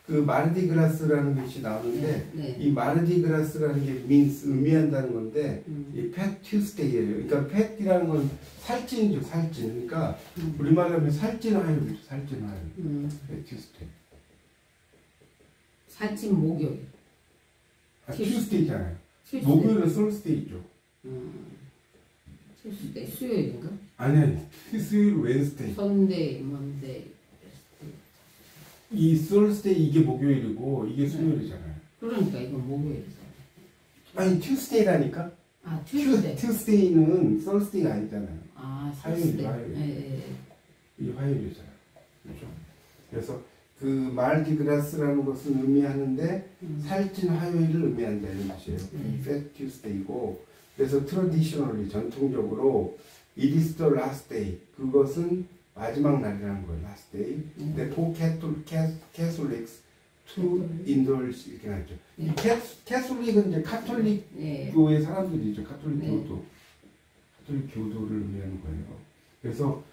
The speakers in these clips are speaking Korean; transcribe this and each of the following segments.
그 마르디그라스라는 것이 나오는데 이 마르디그라스라는 게 means 의미한다는 건데 이 팻 튜스데이예요. 그러니까 팻이라는 건 살찐이죠, 살찐. 그러니까 우리말로 하면 살찐 화요일이죠, 살찐 화요일. 팻 튜스데이. 살찐 목요일. 튜스데이잖아요. 목요일은 솔스데이죠. 튜스데이 수요일인가? 아니, 수요일 웬스데이. 선데이, 먼데이. 이 솔스데이 이게 목요일이고 이게 수요일이잖아요. 그러니까 이건 목요일이잖아요. 아니 튜스데이라니까. 아 튜스데이. 튜스데이는 솔스데이가 아니잖아요. 아 화요일. 이 화요일이잖아요. 그렇죠? 그래서 그 마르디그라스라는 것은 의미하는데 살찐 화요일을 의미한다 이런 뜻이에요. 팻 튜스데이고 그래서 트래디셔널리 전통적으로 it is the last day 그것은 마지막 날이라는 거예요. last day. 근데 for Catholics to indulge 이렇게 나죠. 이 캐톨릭은 이제 카톨릭 교의 사람들이죠. 카톨릭 교도. 카톨릭 교도를 의미하는 거예요. 그래서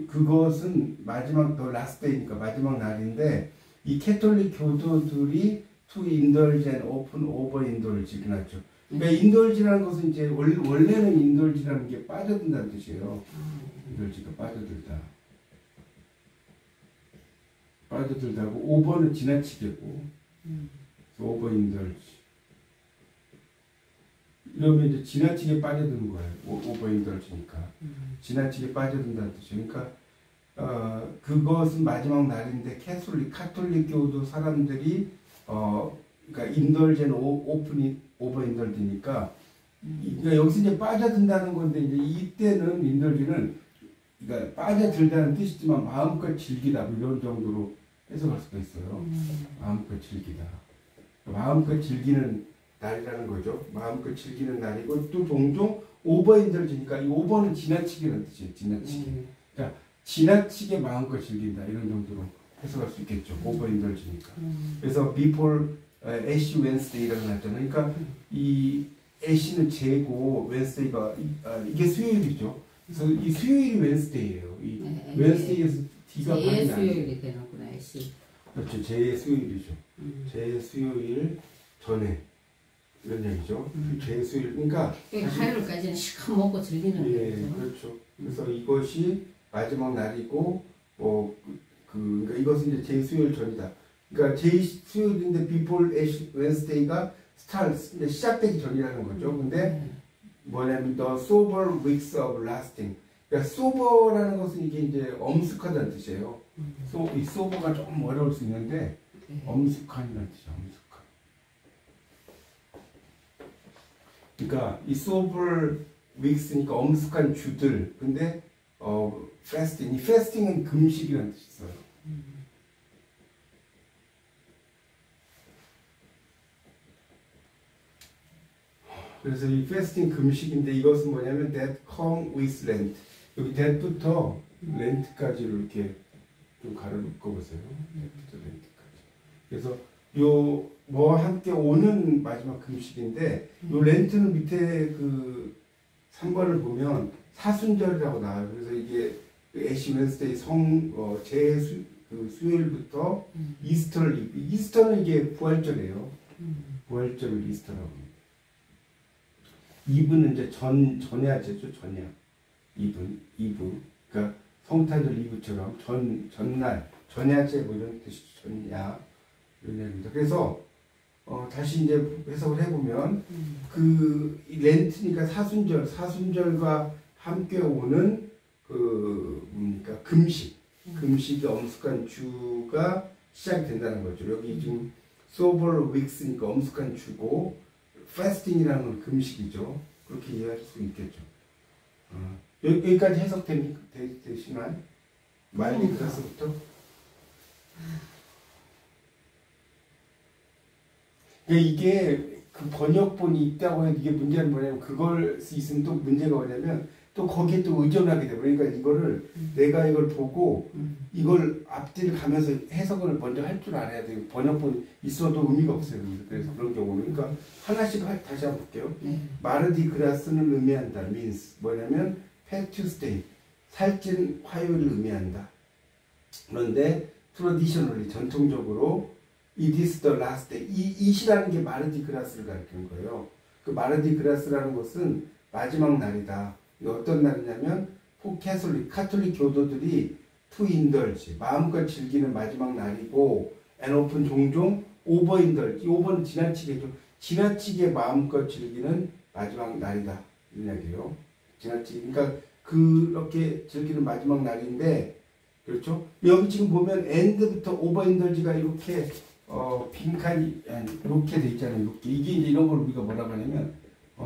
그것은 마지막 the last day니까 마지막 날인데 이 캐톨릭 교도들이 to indulge and open over indulge 이렇게 나죠. 그러니까 indulge라는 것은 이제 원래는 indulge라는 게 빠져든다는 뜻이에요. indulge가 빠져들다. 빠져들다고 오버는 지나치게고 오버 인덜지 이러면 이제 지나치게 빠져드는 거예요. 오버 인덜지니까 지나치게 빠져든다는 뜻이에요. 그러니까 그것은 마지막 날인데 카톨릭 교도 사람들이 그러니까 인덜제는 오버 인덜지니까 그러니까 여기서 이제 빠져든다는 건데 이제 이때는 인덜지는 그러니까 빠져들다는 뜻이지만 마음껏 즐기다 뭐 이런 정도로 해석할 수도 있어요. 마음껏 즐기다. 마음껏 즐기는 날이라는 거죠. 마음껏 즐기는 날이고 또 종종 오버인들지니까 이 오버는 지나치게라는 뜻이에요. 지나치게. 그러니까 지나치게 마음껏 즐긴다 이런 정도로 해석할 수 있겠죠. 오버인들지니까. 그래서 before 애쉬 웬스데이라고 나왔잖아요. 그러니까 이 애쉬는 제고 웬스데이가 이게 수요일이죠. 그래서 이 수요일이 웬스데이예요. 이 웬스데이에서 D가 제 수요일이 되는구나. 애쉬. 그렇죠. 제 수요일이죠. 제 수요일 전에 이런 얘기죠. 제 수요일 그러니까 화요일까지는 시간 먹고 즐기는 거죠. 그렇죠. 그래서 이것이 마지막 날이고 그러니까 이것은 이제 제 수요일 전이다. 그러니까 제 수요일인데 before Wednesday가 start 시작되기 전이라는 거죠. 근데 뭐냐면 the sober weeks of lasting. 그러니까 sober라는 것은 이게 이제 엄숙하다는 뜻이에요. 이 sober가 조금 어려울 수 있는데 엄숙한이라는 뜻이에요. 엄숙한. 그러니까 이 sober weeks니까 엄숙한 주들. 근데 fasting. 이 fasting은 금식이라는 뜻이 있어요. 그래서 이 fasting 금식인데 이것은 뭐냐면 that come with Lent. 여기 that부터 Lent까지 이렇게 좀 가로 묶어보세요. that부터 Lent까지. 그래서 요 뭐와 함께 오는 마지막 금식인데 요 렌트는 밑에 그 3번을 보면 사순절이라고 나와요. 그래서 이게 애쉬 웬스데이 수요일부터 이스터를 이스터는 이게 부활절이에요. 부활절을 이스터라고 합니다. 이브는 이제 전야제죠. 전야. 이브. 그러니까 성탄절 이브처럼 전날, 전야제 뭐 이런 뜻이 전야 이런 얘기입니다. 그래서 다시 이제 해석을 해보면 그 렌트니까 사순절과 함께 오는 뭡니까 금식이 엄숙한 주가 시작이 된다는 거죠. 여기 지금 sober weeks니까 엄숙한 주고 fasting이라는 건 금식이죠. 그렇게 이해할 수 있겠죠. 여기까지 해석되시나요? 마르디그라스부터? 이게 그 번역본이 있다고 해도 이게 문제는 뭐냐면 그걸 수 있으면 또 문제가 뭐냐면 또 거기에 또 의존하게 돼. 그러니까 이거를 내가 이걸 보고 이걸 앞뒤를 가면서 해석을 먼저 할 줄 알아야 돼요. 번역본이 있어도 의미가 없어요. 그래서 그런 경우는 그러니까 하나씩 다시 한번 볼게요. 마르디그라스는 의미한다. means 뭐냐면 팻 튜스데이 살찐 화요일을 의미한다. 그런데 traditionally 전통적으로 it is the last day. 이 it이라는 게 마르디 그라스를 가리키는 거예요. 그 마르디 그라스라는 것은 마지막 날이다. 이게 어떤 날이냐면 카톨릭 교도들이 to indulge 마음껏 즐기는 마지막 날이고 and often 종종 overindulge 오버는 지나치게죠. 지나치게 마음껏 즐기는 마지막 날이다. 이 이야기예요. 지나치게 그러니까 그렇게 즐기는 마지막 날인데 그렇죠? 여기 지금 보면 end부터 overindulge가 이렇게 빈칸이 이렇게 돼 있잖아요. 이렇게 이게 이제 이런 걸 우리가 뭐라고 하냐면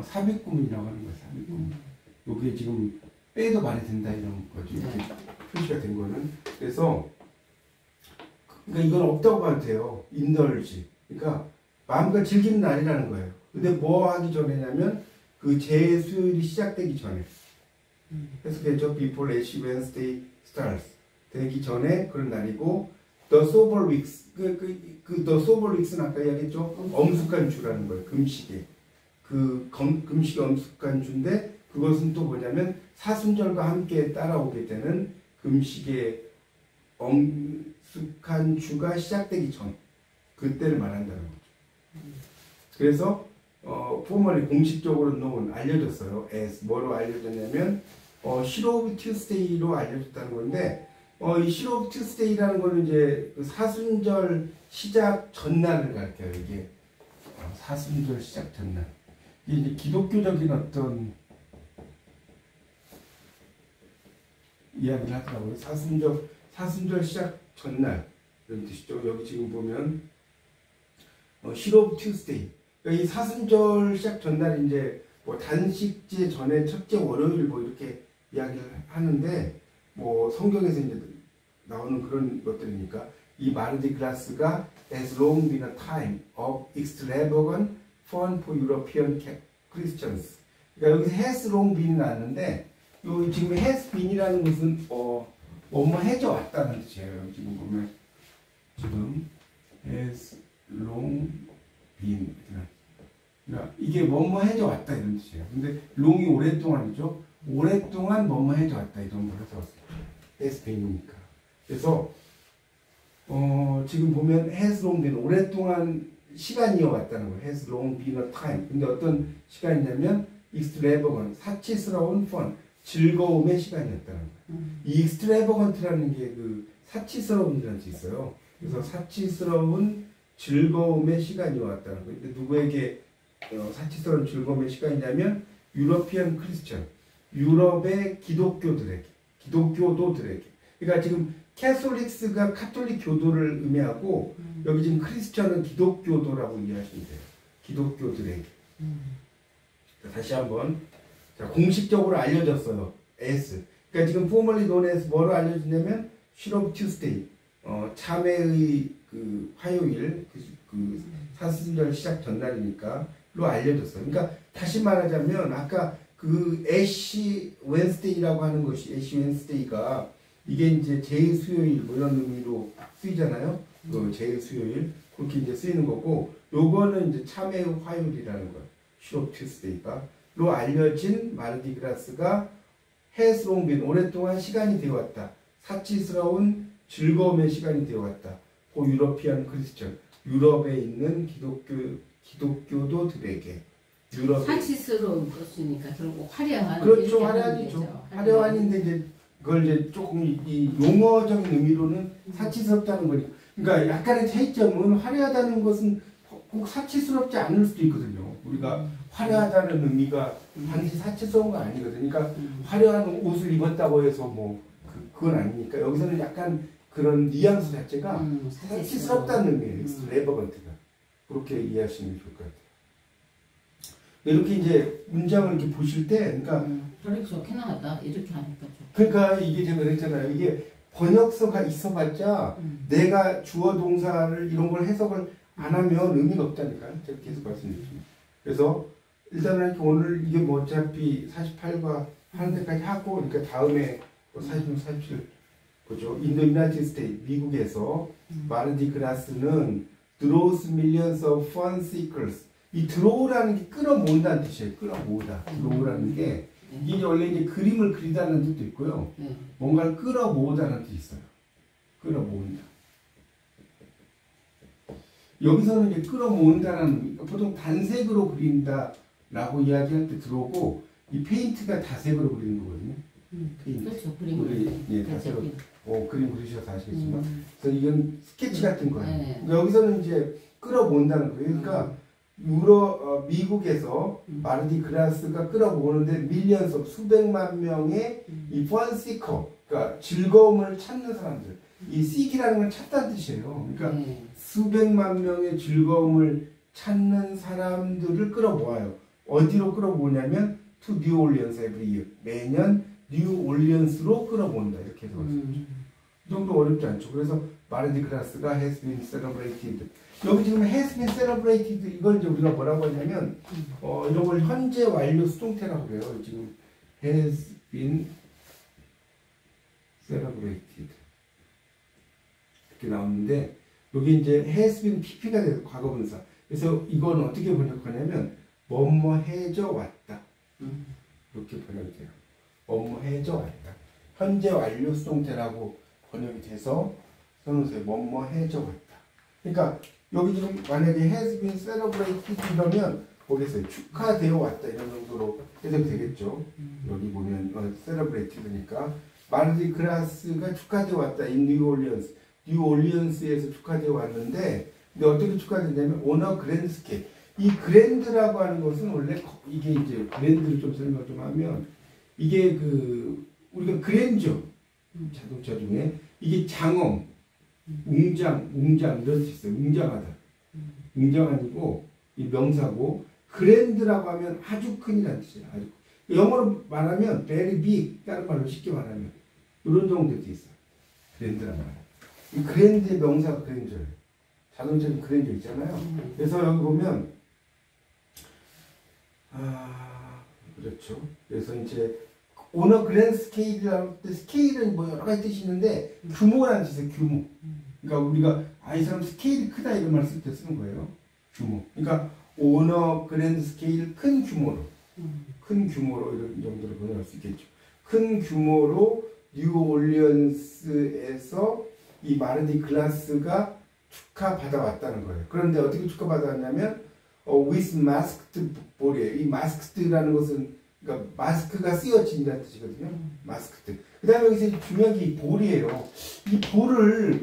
삽입구문이라고 하는 거예요. 삽입구문. 여기에 지금 빼도 말이 된다 이런 거죠. 이렇게 표시가 된 거는. 그래서 그러니까 이건 없다고 봐도 돼요. indulge. 그러니까 마음껏 즐기는 날이라는 거예요. 근데 뭐 하기 전에냐면 그 재수요일이 시작되기 전에. 해석했죠. Before Ash Wednesday starts. 되기 전에 그런 날이고 The Sober Weeks. The Sober Weeks는 아까 이야기했죠. 엄숙한 주라는 거예요. 금식에. 금식이 엄숙한 주인데 그것은 또 뭐냐면 사순절과 함께 따라오게 되는 금식의 엄숙한 주가 시작되기 전. 그때를 말한다는 거죠. 그래서 포멀리 공식적으로 known 알려졌어요. as 뭐로 알려졌냐면 Shiro of Tuesday로 알려졌다는 건데 이 Shiro of Tuesday라는 거는 이제 그 사순절 시작 전날을 가르쳐요. 이게 사순절 시작 전날. 이게 이제 기독교적인 어떤 이야기를 하더라고요. 사순절 시작 전날 이런 뜻이죠. 여기 지금 보면 Shiro of Tuesday. 그러니까 이 사순절 시작 전날 이제 뭐 단식제 전에 첫째 월요일 뭐 이렇게 이야기를 하는데 뭐 성경에서 이제 나오는 그런 것들이니까 이 마르디 그라스가 has long been a time of extravagant fun for European Christians. 그러니까 여기서 has long been이 나왔는데 요 지금 has been이라는 것은 뭐뭐 해져 왔다는 뜻이에요. 여기 지금 보면 지금 has long been 그러니까 이게 뭐뭐 해져 왔다 이런 뜻이에요. 근데 long이 오랫동안이죠. 오랫동안 뭐뭐 해져 왔다 이런 걸 해서 has been이니까. 그래서 지금 보면 has long been 오랫동안 시간이 이어왔다는 거예요. has long been a time. 근데 어떤 시간이냐면 extravagant 사치스러운 fun 즐거움의 시간이었다는 거예요. 이 extravagant라는 게 그 사치스러움이라는 뜻이 있어요. 그래서 사치스러운 즐거움의 시간이 왔다는 거예요. 근데 누구에게 사치스러운 즐거움의 시간이냐면 유러피안 크리스천 유럽의 기독교도들에게 그러니까 지금 캐톨릭스가 카톨릭 교도를 의미하고 여기 지금 크리스천은 기독교도라고 이해하시면 돼요. 기독교들에게. 다시 한번 자, 공식적으로 알려졌어요. S. 그러니까 지금 formally known as 뭐로 알려졌냐면 Shiro of Tuesday. 참회의 그 화요일 그 사순절 시작 전날이니까로 알려졌어요. 그러니까 다시 말하자면 아까 그 애쉬 웬스데이라고 하는 것이 애쉬 웬스데이가 이게 이제 제수요일 뭐 이런 의미로 쓰이잖아요. 그 제수요일 그렇게 이제 쓰이는 거고 요거는 이제 참회의 화요일이라는 거예요. Shiro of Tuesday가 로 알려진 마르디 그라스가 has long been 오랫동안 시간이 되어왔다. 사치스러운 즐거움의 시간이 되어왔다. 그 유러피안 크리스천 유럽에 있는 기독교도들에게 사치스러운 것이니까 결국 화려한 그렇죠. 화려한이죠. 화려한인데 이제 그걸 이제 조금 이 용어적인 의미로는 사치스럽다는 거니까. 그러니까 약간의 차이점은 화려하다는 것은 꼭 사치스럽지 않을 수도 있거든요. 우리가 화려하다는 의미가 반드시 사치스러운 건 아니거든요. 그러니까 화려한 옷을 입었다고 해서 뭐 그건 아니니까 여기서는 약간 그런 뉘앙스 자체가 사치스럽다는 의미예요. 엑스트레버건트가 그렇게 이해하시면 좋을 것 같아요. 이렇게 이제 문장을 이렇게 보실 때, 그러니까 그렇게 좋게 나왔다 이렇게 하니까 좀. 그러니까 이게 제가 그랬잖아요. 이게 번역서가 있어봤자 내가 주어 동사를 이런 걸 해석을 안 하면 의미가 없다니까요. 제가 계속 말씀드렸습니다. 그래서 일단은 오늘 이게 뭐 어차피 48과 하는 데까지 하고, 그러니까 다음에 46, 47 보죠. 인도 유나이티드 스테이트 미국에서 마르디 그라스는 draws millions of fun seekers. 이 drow라는 게 끌어모은다는 뜻이에요. 끌어모으다. drow라는 게 이게 원래 이제 그림을 그리다는 뜻도 있고요. 뭔가를 끌어모으다는 뜻이 있어요. 끌어모은다. 여기서는 이제 끌어모은다는 보통 단색으로 그린다라고 이야기할 때 들어오고 이 페인트가 다색으로 그리는 거거든요. 페인트. 그렇죠. 그림 우리 예, 그렇죠. 다색으로 그림 그리셔서 아시겠지만 그래서 이건 스케치 같은 거예요. 네. 그러니까 여기서는 이제 끌어모은다는 거예요. 그러니까 미국에서 마르디 그라스가 끌어모으는데 밀리언스 수백만 명의 이 펀시커 그러니까 즐거움을 찾는 사람들 이 seek이라는 건 찾다는 뜻이에요. 그러니까 수백만 명의 즐거움을 찾는 사람들을 끌어모아요. 어디로 끌어모으냐면 to New Orleans every year. 매년 뉴 올리언스로 끌어모은다. 이렇게 해서 이 정도 어렵지 않죠. 그래서 마르디 그라스가 has been celebrated. 여기 지금 has been celebrated 이걸 이제 우리가 뭐라고 하냐면 이런 걸 현재 완료 수동태라고 그래요. 지금 has been celebrated 이렇게 나오는데 여기 이제 has been pp가 돼서 과거분사. 그래서 이건 어떻게 번역하냐면 뭐뭐해져 왔다. 이렇게 번역이 돼요. 뭐뭐해져 왔다. 현재 완료 수동태라고 번역이 돼서 써놓으세요. 뭐뭐해져 왔다. 그러니까 여기 지금 만약에 has been celebrated 이러면 보겠어요. 축하되어 왔다 이런 정도로 해석이 되겠죠. 여기 보면 celebrated니까 마르디 그라스가 축하되어 왔다. in New Orleans. 뉴 올리언스에서 축하되어 왔는데 근데 어떻게 축하되냐면 오너 그랜드 스케일. 이 그랜드라고 하는 것은 원래 이게 이제 그랜드를 좀 설명 좀 하면 이게 그 우리가 그랜저 자동차 중에 이게 장엄, 웅장 이런 뜻이 있어요. 웅장하다. 웅장하고 이 명사고 그랜드라고 하면 아주 큰이라는 뜻이에요. 아주 영어로 말하면 very big 다른 말로 쉽게 말하면 이런 정도 뜻이 있어요. 그랜드라는 말. 이 그랜드의 명사가 그랜저예요. 자동차는 그랜저 있잖아요. 그래서 여기 보면 그렇죠. 그래서 이제 오너 그랜드 스케일이라고 때 스케일은 뭐 여러 가지 뜻이 있는데 규모라는 뜻이에요. 규모. 그러니까 우리가 이 사람 스케일이 크다 이런 말 쓸 때 쓰는 거예요. 규모. 그러니까 오너 그랜드 스케일 큰 규모로 이런 정도로 번역할 수 있겠죠. 큰 규모로 뉴 올리언스에서 이 마르디 글라스가 축하받아왔다는 거예요. 그런데 어떻게 축하받아왔냐면 with masked 볼이에요. 이 masked라는 것은 그러니까 마스크가 쓰여진다는 뜻이거든요. masked. 그 다음에 여기서 중요한 게 이 볼이에요. 이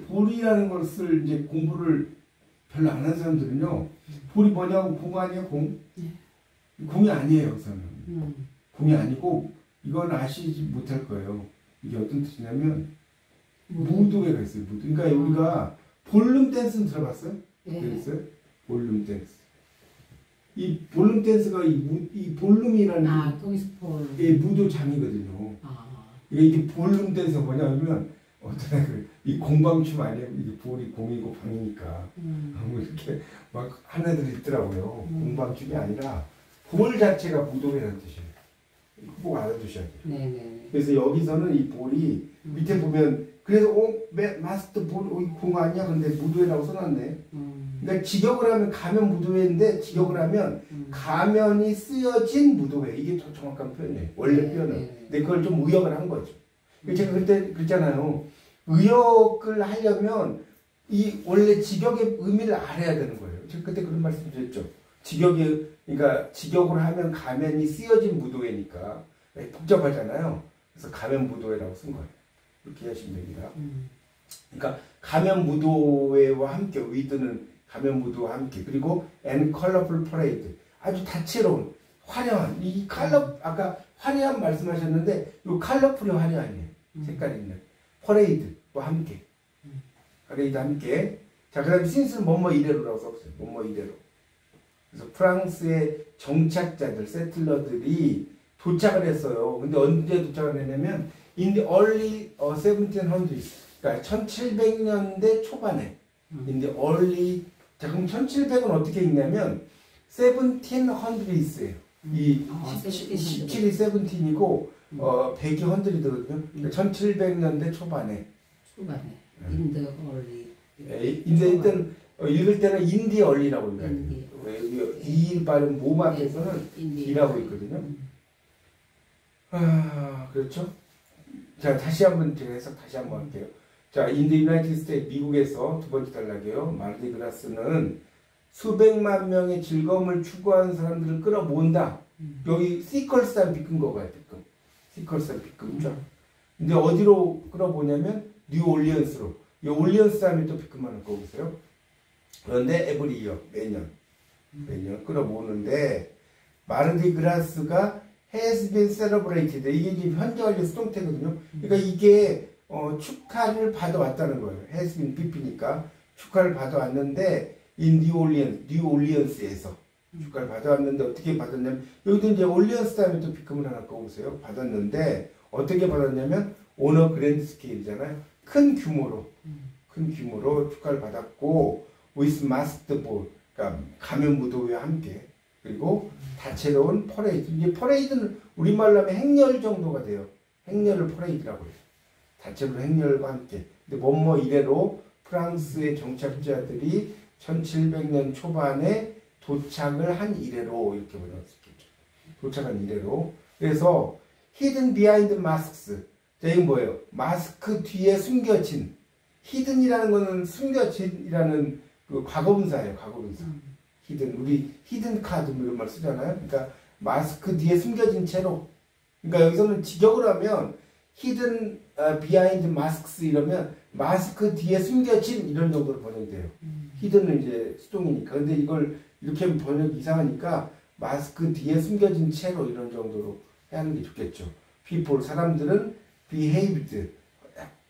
볼이라는 것을 이제 공부를 별로 안 하는 사람들은요. 볼이 뭐냐고 공 아니에요? 공? 공이 아니에요. 여기서는. 공이 아니고 이건 아시지 못할 거예요. 이게 어떤 뜻이냐면 무도회가 있어요. 무도. 그러니까 우리가 볼룸 댄스는 들어봤어요? 들었어요? 볼룸 댄스. 이 볼룸 댄스가 이 볼룸이라는 거기서 볼. 예, 무도장이거든요. 이게 볼룸 댄스가 뭐냐면 이 공방춤 아니에요? 이게 볼이 공이고 방이니까 뭐 이렇게 막 하는 애들이 있더라고요. 공방춤이 아니라 볼 자체가 무도회라는 뜻이에요. 꼭 알아두셔야 돼요. 네네. 그래서 여기서는 이 볼이 밑에 보면 그래서 마스터 볼 공 아니야? 근데 무도회라고 써놨네. 그러니까 직역을 하면 가면 무도회인데 직역을 하면 가면이 쓰여진 무도회 이게 더 정확한 표현이에요. 원래 표현은. 근데 그걸 좀 의역을 한 거죠. 제가 그때 그랬잖아요. 의역을 하려면 이 원래 직역의 의미를 알아야 되는 거예요. 제가 그때 그런 말씀 드렸죠. 그러니까 직역을 하면 가면이 쓰여진 무도회니까 복잡하잖아요. 그래서 가면 무도회라고 쓴 거예요. 이렇게 하시면 됩니다. 그러니까 가면 무도회와 함께 위드는 가면 무도와 함께 그리고 and colorful parade 아주 다채로운 화려한 이 컬러 아까 화려한 말씀하셨는데 이 컬러풀이 화려하네요. 색깔 있는 퍼레이드와 함께 퍼레이드 함께 자 그다음에 신스는 뭐뭐 이래로라고 써보세요. 뭐뭐 이래로. 그래서 프랑스의 정착자들 세틀러들이 도착을 했어요. 근데 언제 도착을 했냐면 in the early 1700s 그러니까 1700년대 초반에 in the early 자 그럼 1700은 어떻게 읽냐면 1700s예요. 이 17이 17이고 100이 100이거든요. 그러니까 1700년대 초반에 in the early 일단 읽을 때는 in the early라고 읽어야 돼요. 이 발음 몸 앞에서는 이라고 있거든요. 그렇죠? 자 다시 한번 제가 해석 다시 한번 할게요. 자, 인더 유나이티드 스테이트 미국에서 두 번째 단락이에요. 마르디그라스는 수백만 명의 즐거움을 추구하는 사람들을 끌어모은다. 여기 시컬스한 비끈 거가요. 비끈. 시컬스한 비끈이죠. 근데 어디로 끌어보냐면 뉴올리언스로. 이 올리언스 하면 또 비끈만 할 거 보세요. 그런데 에브리 이어 매년 끌어모으는데 마르디그라스가 has been celebrated. 이게 지금 현재 완료 수동태거든요. 그러니까 이게 축하를 받아왔다는 거예요. has been pp니까 축하를 받아왔는데 in 뉴올리언스에서 축하를 받아왔는데 어떻게 받았냐면 여기도 이제 올리언스 다음에 또 비금을 하나 꺼보세요. 받았는데 어떻게 받았냐면 오너 그랜드 스케일이잖아요. 큰 규모로 축하를 받았고 with masked ball, 그러니까 가면 무도회와 함께 그리고 다채로운 퍼레이드. 이제 퍼레이드는 우리말로 하면 행렬 정도가 돼요. 행렬을 퍼레이드라고 해요. 다채로운 행렬과 함께. 근데 뭐뭐 이래로 프랑스의 정착자들이 1700년 초반에 도착을 한 이래로 이렇게 번역할 수 있겠죠. 도착한 이래로. 그래서 hidden behind masks. 자, 이건 뭐예요? 마스크 뒤에 숨겨진. hidden이라는 거는 숨겨진이라는 그 과거분사예요. 과거분사. hidden. 우리 hidden 카드 이런 말 쓰잖아요. 그러니까 마스크 뒤에 숨겨진 채로. 그러니까 여기서는 직역을 하면 hidden behind masks 이러면 마스크 뒤에 숨겨진 이런 정도로 번역이 돼요. hidden은 이제 수동이니까. 근데 이걸 이렇게 하면 번역이 이상하니까 마스크 뒤에 숨겨진 채로 이런 정도로 해야 하는 게 좋겠죠. people, 사람들은 behaved,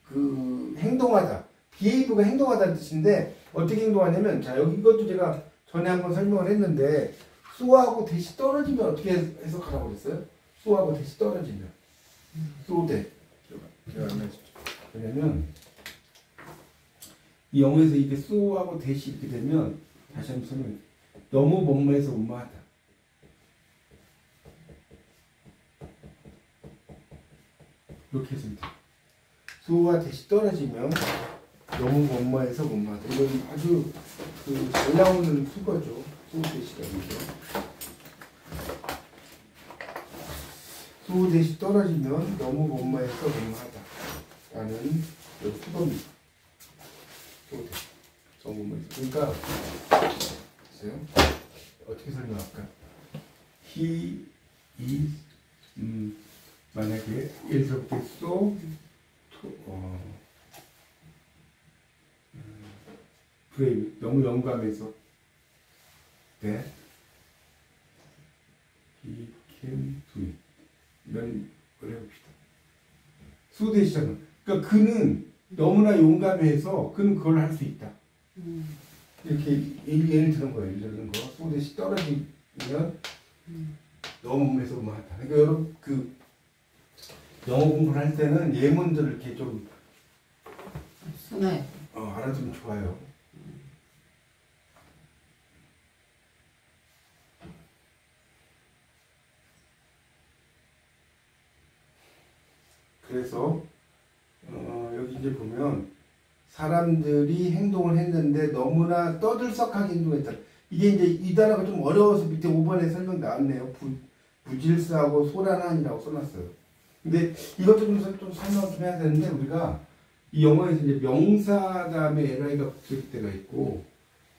그 행동하다. behave가 행동하다는 뜻인데 어떻게 행동하냐면 자, 여기 이것도 제가 전에 한번 설명을 했는데 수하고 대시 떨어지면 어떻게 해석하라고 그랬어요? 수하고 대시 떨어지면 소대. 제가 안 했죠. 왜냐면 이 영어에서 이게 수하고 대시 이렇게 되면 다시 한번 설명해. 너무 뭐뭐해서 뭐뭐하다. 이렇게 해서 수와 대시 떨어지면 너무 뭐뭐해서 뭐뭐하다. 이건 아주 잘 나오는 수거죠. 수 대시가 이죠. 수 대시 떨어지면 너무 뭐뭐해서 뭐뭐하다. 라는 수거입니다. 수 대시. 너무 뭐뭐해서. 그러니까 보세요. 어떻게 설명할까? He is 만약에 예를 들어서 brave, 너무 영감해서 that he can do it. 이런 걸 해봅시다. 수대시잖아. 그러니까 그는 너무나 용감해서 그는 그걸 할 수 있다. 이렇게 예를 드는 거예요. 예를 드는 거. 수대시 떨어지면 너무 해서 뭐 하다. 그러니까 여러분 그 영어 공부를 할 때는 예문들을 이렇게 좀 알아두면 좋아요. 그래서 여기 이제 보면 사람들이 행동을 했는데 너무나 떠들썩하게 행동했다. 이게 이제 이 단어가 좀 어려워서 밑에 5번에 설명 나왔네요. 부질스하고 소란한이라고 써놨어요. 근데 이것도 좀 설명 좀 해야 되는데 우리가 이 영어에서 이제 명사 다음에 li가 붙을 때가 있고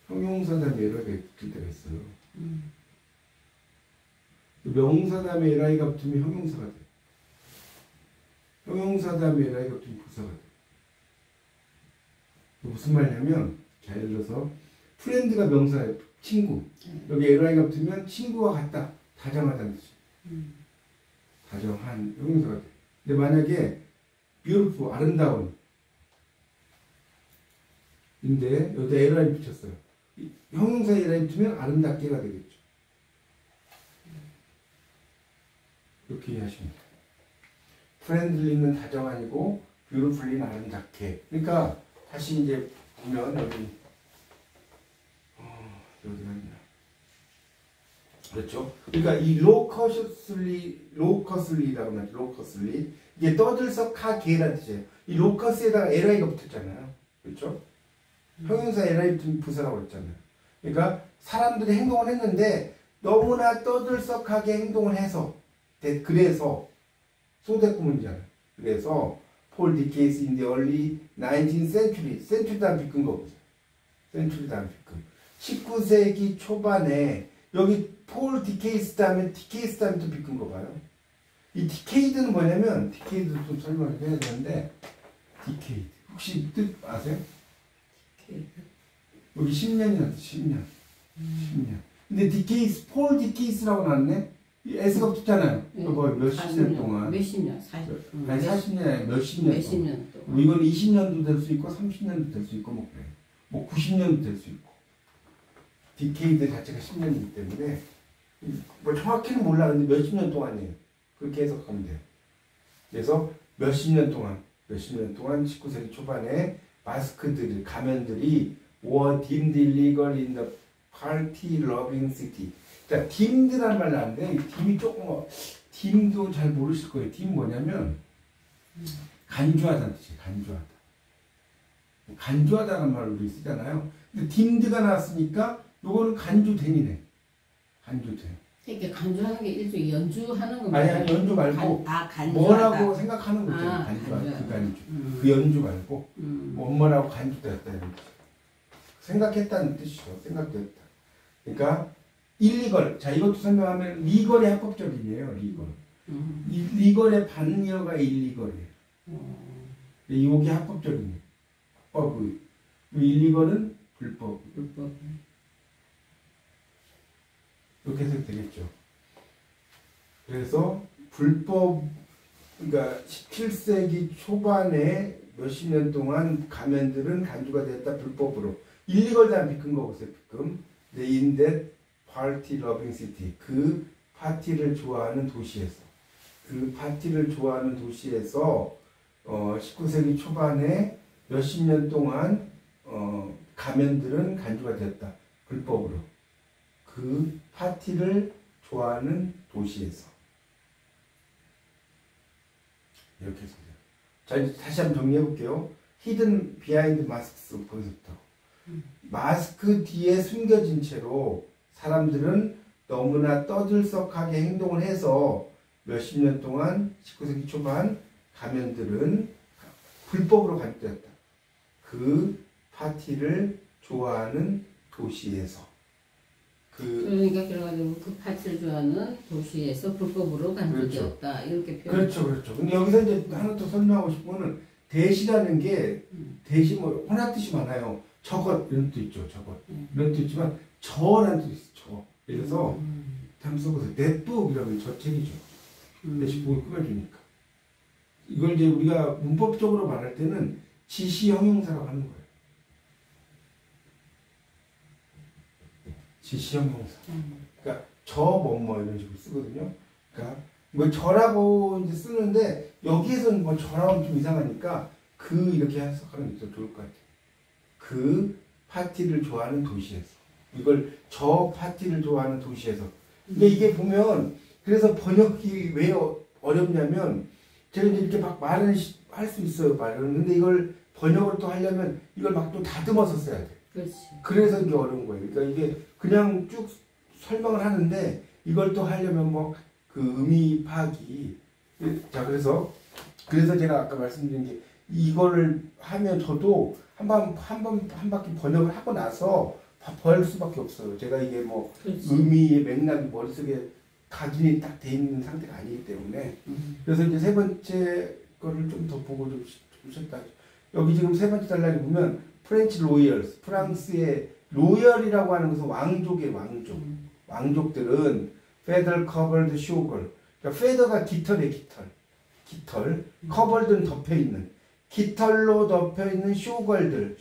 형용사 다음에 li가 붙을 때가 있어요. 명사 다음에 li가 붙으면 형용사가 돼. 형용사 다음에 li가 붙으면 부사가 돼. 무슨 말이냐면 자, 예를 들어서 프렌드가 명사예요. 친구. 여기 li가 붙으면 친구와 같다. 다정하다는 뜻이에요. 다정한 형용사가 돼. 근데 만약에 beautiful, 아름다운 인데 여기다 li 붙였어요. 형용사에 li 붙으면 아름답게가 되겠죠. 이렇게 이해하시면 돼요. friendly는 다정한이고 beautifully는 아름답게. 그러니까 다시 이제 보면 여기 어디가 그렇죠. 그러니까 이 로커슬리라고 하죠. 로커슬리. 이게 떠들썩하게라는 뜻이에요. 이 로커스에다가 li가 붙었잖아요. 그렇죠? 형용사 li 붙으면 부사라고 했잖아요. 그러니까 사람들이 행동을 했는데 너무나 떠들썩하게 행동을 해서 그래서 소대꾸문이잖아요. 그래서 Paul decays in the early 19th century. 센츄리 다음 비끈 거 보세요. 센츄리 다음 비끈. 19세기 초반에 여기 폴 디케이스 다음에 디케이스 다음에 또 비끈 거 봐요. 이 디케이드는 뭐냐면 디케이드 좀 설명을 해야 되는데 디케이드 혹시 뜻 아세요? 여기 10년이 났어. 10년. 10년. 근데 디케이스 폴 디케이스라고 나왔네. 이 S가 붙잖아요. 뭐 몇십 년 동안. 몇십 년, 40년. 아니 40년이 아니라 몇십 년 몇십 동안. 년 동안. 뭐 이건 20년도 될 수 있고 30년도 될 수 있고 뭐 그래요. 뭐 90년도 될 수 있고. 디케이드 자체가 10년이기 때문에 뭐 정확히는 몰라. 근데 몇십 년 동안이에요. 그렇게 해석하면 돼요. 그래서 몇십 년 동안 19세기 초반에 마스크들, 가면들이 were deemed illegal in the party loving city. 자, deemed라는 말 나는데 deem이 조금 deem도 잘 모르실 거예요. deem 뭐냐면 간주하다는 뜻이에요. 간주하다. 간주하다는 말을 우리 쓰잖아요. 근데 deemed가 나왔으니까 요거는 간주된이네. 간주된. 이렇게 간주하는 게 일종의 연주하는 거. 아니 연주 말고 간주하다. 뭐라고 생각하는 거죠. 아, 간주하다. 그 간주. 그 연주 말고 뭐라고 간주되었다 이런 뜻. 생각했다는 뜻이죠. 생각되었다. 그러니까 일리걸. 자 이것도 설명하면 리걸이 합법적이에요. 리걸. 이 리걸의 반이어가 일리걸이에요. 이게 합법적이에요. 일리걸은 불법. 이렇게 해서 되겠죠. 그래서 불법, 그러니까 17세기 초반에 몇십 년 동안 가면들은 간주가 됐다 불법으로. 일리걸 다음 비끈 거 보세요. 비끔. In that party loving city. 그 파티를 좋아하는 도시에서. 그 파티를 좋아하는 도시에서 19세기 초반에 몇십 년 동안 가면들은 간주가 됐다. 불법으로. 그 파티를 좋아하는 도시에서. 이렇게 해서. 자, 이제 다시 한번 정리해 볼게요. Hidden behind masks. 거기서부터. 마스크 뒤에 숨겨진 채로 사람들은 너무나 떠들썩하게 행동을 해서 몇십 년 동안 19세기 초반 가면들은 불법으로 간주되었다. 그 파티를 좋아하는 도시에서. 그러니까 그래가지고 그 파티를 좋아하는 도시에서 불법으로 간주되었다. 그렇죠. 이렇게 표현. 그렇죠. 근데 여기서 이제 하나 더 설명하고 싶은 거는 대시라는 게 대시 뭐 혼합 뜻이 많아요. 저것 이런 뜻 있죠. 저것 이런 뜻 있지만 저라는 뜻이 있어. 저. 예를 들어서 담속에서 넷북 이러면 저 책이죠. 대시 북을 꾸며주니까. 이걸 이제 우리가 문법적으로 말할 때는 지시 형용사라고 하는 거예요. 지시 형용사. 그러니까 저 뭐뭐 이런 식으로 쓰거든요. 그러니까 뭐 저라고 이제 쓰는데 여기에서는 뭐 저라고 좀 이상하니까 그 이렇게 해석하는 게 더 좋을 것 같아요. 그 파티를 좋아하는 도시에서. 이걸 저 파티를 좋아하는 도시에서. 근데 이게 보면 그래서 번역이 왜 어렵냐면 제가 이제 이렇게 막 말을 할 수 있어요. 말은. 근데 이걸 번역을 또 하려면 이걸 막 또 다듬어서 써야 돼. 그렇지. 그래서 이게 어려운 거예요. 그러니까 이게 그냥 쭉 설명을 하는데 이걸 또 하려면 뭐 그 의미 파악이. 자, 그래서 제가 아까 말씀드린 게 이거를 하면 저도 한 바퀴 번역을 하고 나서 벌 수밖에 없어요. 제가 이게 뭐 그렇지. 의미의 맥락이 머릿속에 각인이 딱 돼 있는 상태가 아니기 때문에. 그래서 이제 세 번째 거를 좀 더 보고 좀 쉬었다. 여기 지금 세 번째 단락에 보면 프렌치 로열스, 프랑스의 로열이라고 하는 것은 왕족의 왕족. 왕족들은 feather covered shogal. 그러니까 feather가 깃털이에요, 깃털. covered는 덮여 있는. 깃털로 덮여 있는 쇼걸들.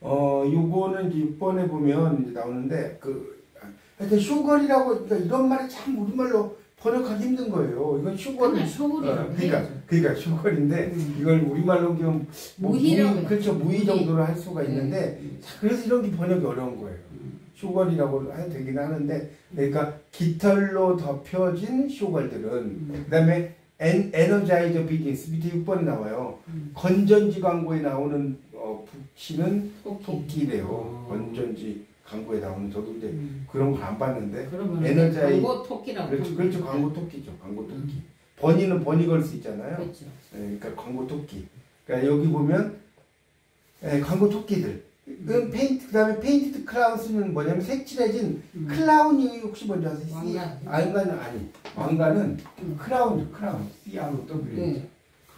요거는 이제 6번에 보면 이제 나오는데 하여튼 쇼걸이라고 그러니까 이런 말이 참 우리말로 번역하기 힘든 거예요. 이건 쇼걸. 그러니까 쇼걸인데 이걸 우리말로 그냥 그렇죠. 무의 정도로 할 수가 있는데 그래서 이런 게 번역이 어려운 거예요. 쇼걸이라고 해도 되긴 하는데 그러니까 깃털로 덮여진 쇼걸들은 그다음에 에너자이저 비즈니스 밑에 6번에 나와요. 건전지 광고에 나오는 북치는 토끼래요. 건전지 광고에 나오는 저도 이제 그런 거 안 봤는데 에너자이 광고 토끼라고. 그렇죠. 광고 토끼죠. 광고 토끼. 버니는 버니걸스 있잖아요. 그렇죠. 예, 그러니까 광고 토끼. 그러니까 여기 보면 예, 광고 토끼들. 그 다음에 페인티드 클라우스는 뭐냐면 색칠해진 클라운이 혹시 뭔지 아세요? 왕관. 왕관은 아니. 왕관은 크라운. C-R-O-W. 네.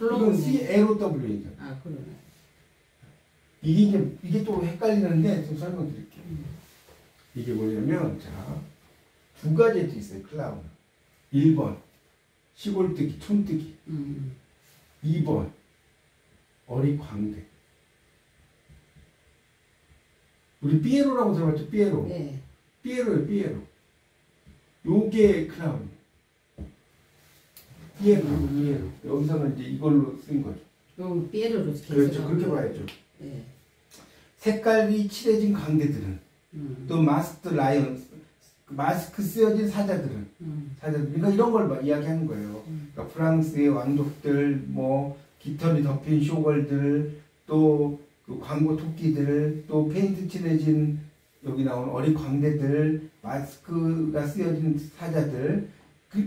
이건 C-L-O-W죠. 아, 그러네. 이게 또 헷갈리는데 좀 설명드릴게요. 이게 뭐냐면 자, 두 가지 있어요. 클라운. 1번 시골뜨기, 촌뜨기. 2번 어리광대. 우리 삐에로라고 들어봤죠? 삐에로. 네. 삐에로예요, 삐에로. 요게 클라운. 삐에로. 여기서는 이제 이걸로 쓴 거죠. 그럼 삐에로로 그렇죠. 그렇게 봐야죠. 네. 색깔이 칠해진 광대들은 또 마스크드 라이언, 마스크 쓰여진 사자들은 그러니까 이런 걸 이야기하는 거예요. 그러니까 프랑스의 왕족들, 뭐 깃털이 덮인 쇼걸들, 또 그 광고 토끼들, 또 페인트 칠해진 여기 나온 어린 광대들, 마스크가 쓰여진 사자들,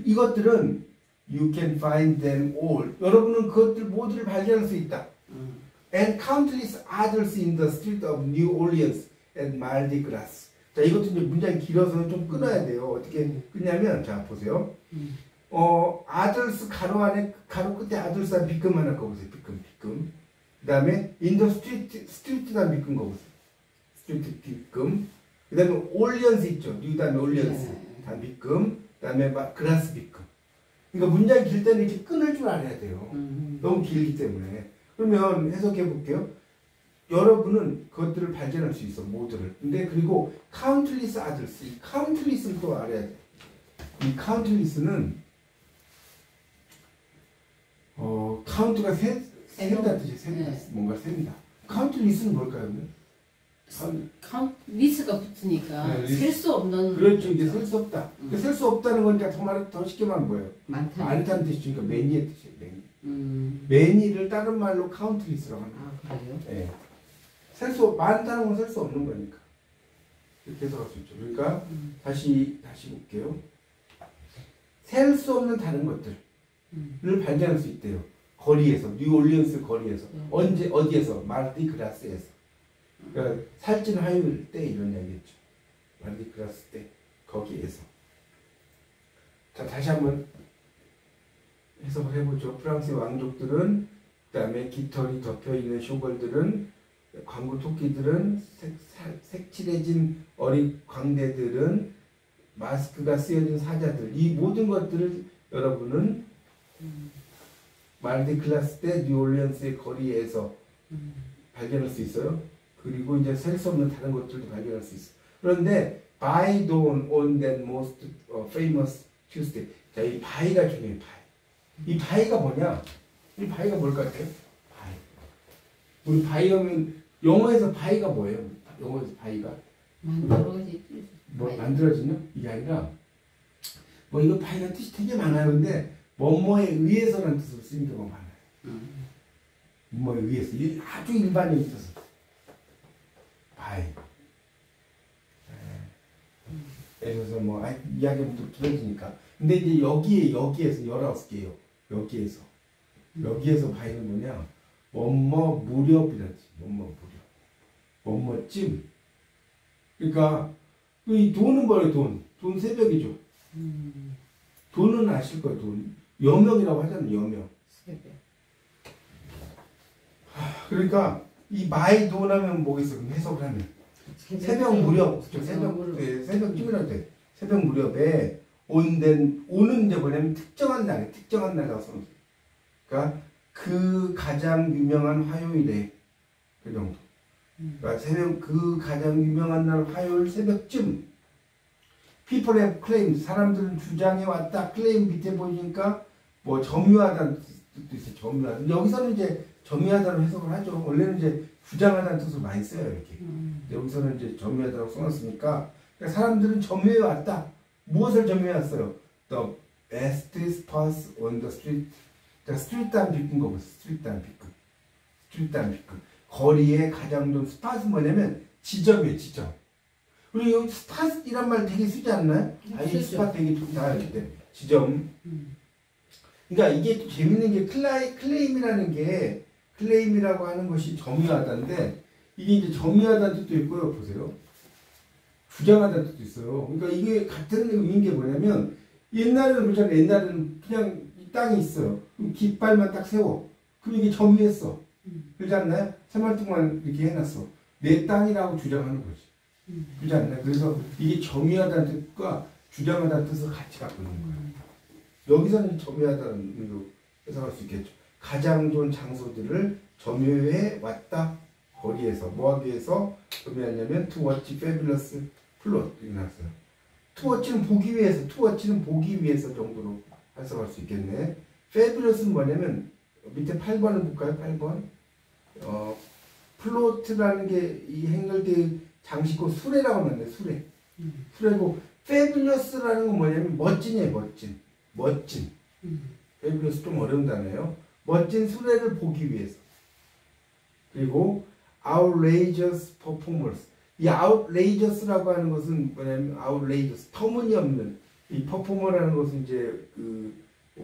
이것들은 you can find them all. 여러분은 그것들 모두를 발견할 수 있다. And countless others in the street of New Orleans and Mardi Gras. 자, 이것도 이제 문장이 길어서 좀 끊어야 돼요. 어떻게 끊냐면, 자, 보세요. others 가로 안에, 가로 끝에 others한 빗금 하나 꺼보세요. 빗금. 그 다음에 in the street란 빗금 꺼보세요. street 빗금. 그 다음에 Orleans 있죠. 그 다음에 Orleans. 단 빗금. 그 다음에 그라스 빗금. 그러니까 문장이 길 때는 이렇게 끊을 줄 알아야 돼요. 너무 길기 때문에. 그러면 해석해 볼게요. 여러분은 그것들을 발견할 수 있어, 모두를. 근데 그리고 countless others, 이 countless를 또 알아야 돼. 이 countless는 count가 센다 뜻이에요. 센다. 네. 뭔가 센다. countless는 뭘까요? 리스가 붙으니까 네, 셀 수 없는. 그렇죠. 이게 셀 수 없다. 셀 수 없다는 거니까 더 쉽게 말하면 뭐예요? 많다는 뜻이니까 many의 뜻이에요. many. many를 다른 말로 countless라고 합니다. 아, 그래요? 네. 많다는 건 셀 수 없는 거니까. 이렇게 해석할 수 있죠. 그러니까 다시 볼게요. 셀 수 없는 다른 것들을 발견할 수 있대요. 거리에서, 뉴올리언스 거리에서. 어디에서? 마르디 그라스에서. 그러니까 살찐 화요일 때 이런 이야기했죠. 마르디 그라스 때 거기에서. 자, 다시 한번 해석을 해보죠. 프랑스의 왕족들은, 그 다음에 깃털이 덮여있는 쇼걸들은, 광고 토끼들은, 색칠해진 어린 광대들은, 마스크가 쓰여진 사자들, 이 모든 것들을 여러분은 마르디 클라스 때 뉴올리언스의 거리에서 발견할 수 있어요. 그리고 이제 셀 수 없는 다른 것들도 발견할 수 있어요. 그런데 by dawn on that most famous Tuesday. 자, 이 by가 중요해요. 이 by가 뭐냐? 이 by가 뭘 같아요? by. 우리 by 하면 영어에서 by가 뭐예요? 영어에서 by가 만들어지는 이게 아니라 뭐 이거 by가 뜻이 되게 많아요. 근데 뭐뭐에 의해서라는 뜻으로 쓰는 경우가 많아요. 뭐뭐에 의해서 아주 일반적인 뜻으로 by. 예를 들어서 뭐 이야기하면 또 길어지니까. 근데 이제 여기에서 19개예요. 여기에서 by는 뭐냐? 뭐뭐 무렵이라지. 뭐뭐 무렵. 뭐뭐쯤. 그러니까 이 돈은 뭐예요? 돈 새벽이죠. 돈은 아실 거예요. 돈. 여명이라고 하잖아요. 여명. 새벽. 그러니까 이 마이 돈 하면 뭐겠어? 그럼 해석을 하면 새벽 무렵. 새벽쯤이라도 돼. 새벽 무렵에 오는 이제 뭐냐면 특정한 날이라고 써놓은. 그러니까 그 가장 유명한 화요일에 그 정도. 그러니까 그 가장 유명한 날 화요일 새벽쯤. People have claimed. 사람들은 주장해 왔다. claim 밑에 보니까 뭐 점유하다는 뜻도 있어요. 점유하다. 여기서는 이제 점유하다로 해석을 하죠. 원래는 이제 주장하다는 뜻을 많이 써요. 이렇게. 여기서는 이제 점유하다고 써놨으니까. 그러니까 사람들은 점유해 왔다. 무엇을 점유해 왔어요? The best spots on the street. 자, 스트리트한 빗금 거고, 스트리트한 빗금. 거리에 가장 좋은 스팟은 뭐냐면 지점이에요. 지점. 우리 여기 스팟이란 말 되게 쓰지 않나요? 이 스팟 되게 좋다. 이렇게 지점. 그러니까 이게 또 재밌는 게 클레임이라고 하는 것이 점유하다인데 이게 이제 점유하다는 뜻도 있고요. 보세요. 주장하다는 뜻도 있어요. 그러니까 이게 같은 의미인 게 뭐냐면 옛날에는 그렇잖아요. 옛날에는 그냥 이 땅이 있어요. 그럼 깃발만 딱 세워. 그럼 이게 점유했어. 그렇지 않나요? 생활 동안 이렇게 해놨어. 내 땅이라고 주장하는 거지. 그렇지 않나요? 그래서 이게 점유하다는 뜻과 주장하다는 뜻을 같이 갖고 있는 거예요. 여기서는 점유하다는 의미로 해석할 수 있겠죠. 가장 좋은 장소들을 점유해 왔다. 거리에서 뭐 하기 위해서 점유하냐면 to watch fabulous plot 이렇게 나왔어요. to watch는 보기 위해서, to watch는 보기 위해서 정도로 해석할 수 있겠네. fabulous는 뭐냐면 밑에 8번을 볼까요? 8번. 플로트라는 게 이 행렬대의 장식고 수레라고 하는데 수레. 수레고 fabulous라는 건 뭐냐면 멋진이에요. 멋진. fabulous 좀 어려운 단어예요. 멋진 수레를 보기 위해서. 그리고 outrageous performance. 이 outrageous라고 하는 것은 뭐냐면 outrageous 터무니없는 이 performer라는 것은 이제 그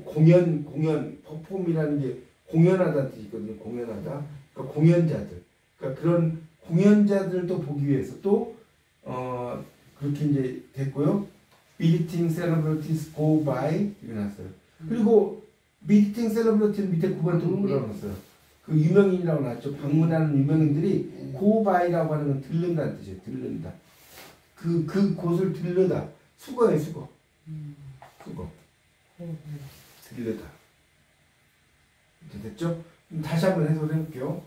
공연 perform이라는 게 공연하다는 뜻이거든요. 공연하다. 그러니까 공연자들. 그러니까 그런 공연자들도 보기 위해서 또 그렇게 이제 됐고요. Visiting celebrities go by 이렇게 나왔어요. 그리고 visiting celebrities는 밑에 9번 또 올라왔어요. 그 유명인이라고 나왔죠. 방문하는 유명인들이 go by라고 하는 건 들른다는 뜻이에요. 들른다. 그 곳을 들르다. 수거예요, 수거. 수거. 들르다. 이제 됐죠? 다시 한번 해석을 해볼게요.